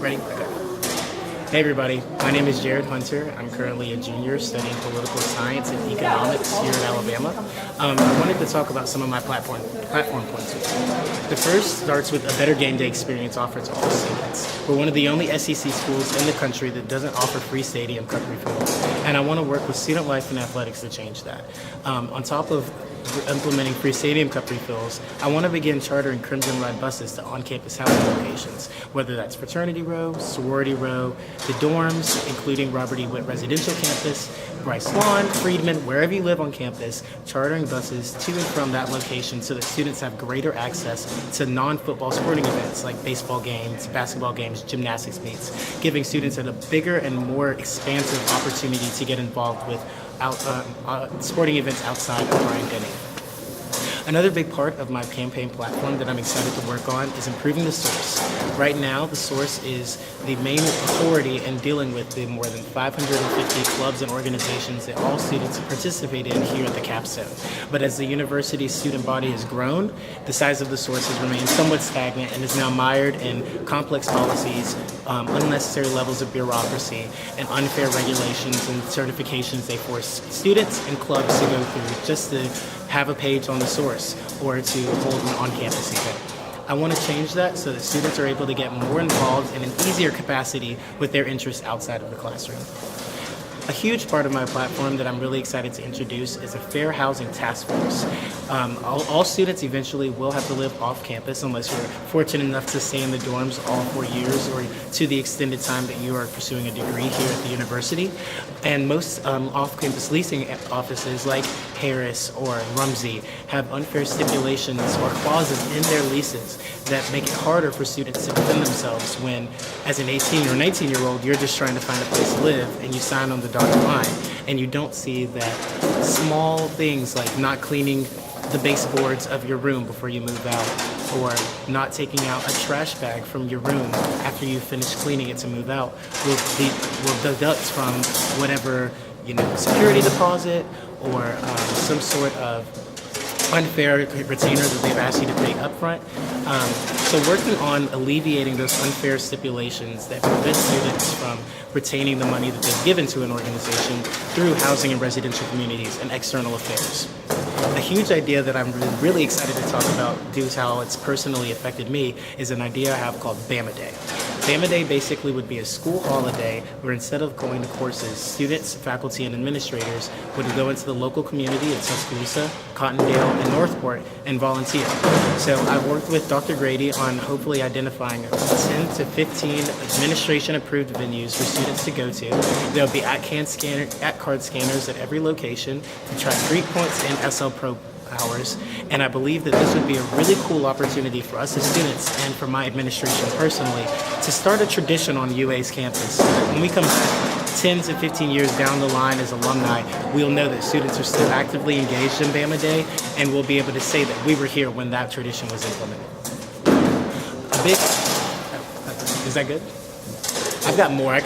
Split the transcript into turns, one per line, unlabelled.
Ready? Okay. Hey everybody, my name is Jared Hunter. I'm currently a junior studying political science and economics here at Alabama. I wanted to talk about some of my platform points with you. The first starts with a better game day experience offered to all students. We're one of the only SEC schools in the country that doesn't offer free stadium cup refills, and I want to work with student life and athletics to change that. On top of implementing free stadium cup refills, I want to begin chartering Crimson Ride buses to on-campus housing locations, whether that's fraternity row, sorority row, the dorms, including Robert E. Witt Residential Campus, Bryce Lawn, Friedman, wherever you live on campus, chartering buses to and from that location so that students have greater access to non-football sporting events like baseball games, basketball games, gymnastics meets, giving students a bigger and more expansive opportunity to get involved with sporting events outside of Bryant-Denny. Another big part of my campaign platform that I'm excited to work on is improving the source. Right now, the source is the main authority in dealing with the more than 550 clubs and organizations that all students participate in here at the capstone. But as the university's student body has grown, the size of the source has remained somewhat stagnant and is now mired in complex policies, unnecessary levels of bureaucracy, and unfair regulations and certifications they force students and clubs to go through just to have a page on the source or to hold an on-campus event. I want to change that so that students are able to get more involved in an easier capacity with their interests outside of the classroom. A huge part of my platform that I'm really excited to introduce is a fair housing task force. All students eventually will have to live off campus unless you're fortunate enough to stay in the dorms all 4 years or to the extended time that you are pursuing a degree here at the university. And most off-campus leasing offices like Harris or Rumsey have unfair stipulations or clauses in their leases that make it harder for students to defend themselves when, as an 18 or 19-year-old, you're just trying to find a place to live and you sign on the dotted line and you don't see that small things like not cleaning the baseboards of your room before you move out, or not taking out a trash bag from your room after you finish cleaning it to move out will deduct from whatever, security deposit or some sort of unfair retainer that they've asked you to pay up front. So working on alleviating those unfair stipulations that prevent students from retaining the money that they've given to an organization through housing and residential communities and external affairs. A huge idea that I'm really excited to talk about due to how it's personally affected me is an idea I have called Bama Day. Bama Day basically would be a school holiday where instead of going to courses, students, faculty, and administrators would go into the local community in Tuscaloosa, Cottondale, and Northport and volunteer. So I've worked with Dr. Grady on hopefully identifying 10 to 15 administration-approved venues for students to go to. There'll be at-card scanners at every location to track Greek points and SL Pro hours, and I believe that this would be a really cool opportunity for us as students and for my administration personally to start a tradition on UA's campus. When we come back 10 to 15 years down the line as alumni, we'll know that students are still actively engaged in Bama Day, and we'll be able to say that we were here when that tradition was implemented. Is that good? I've got more.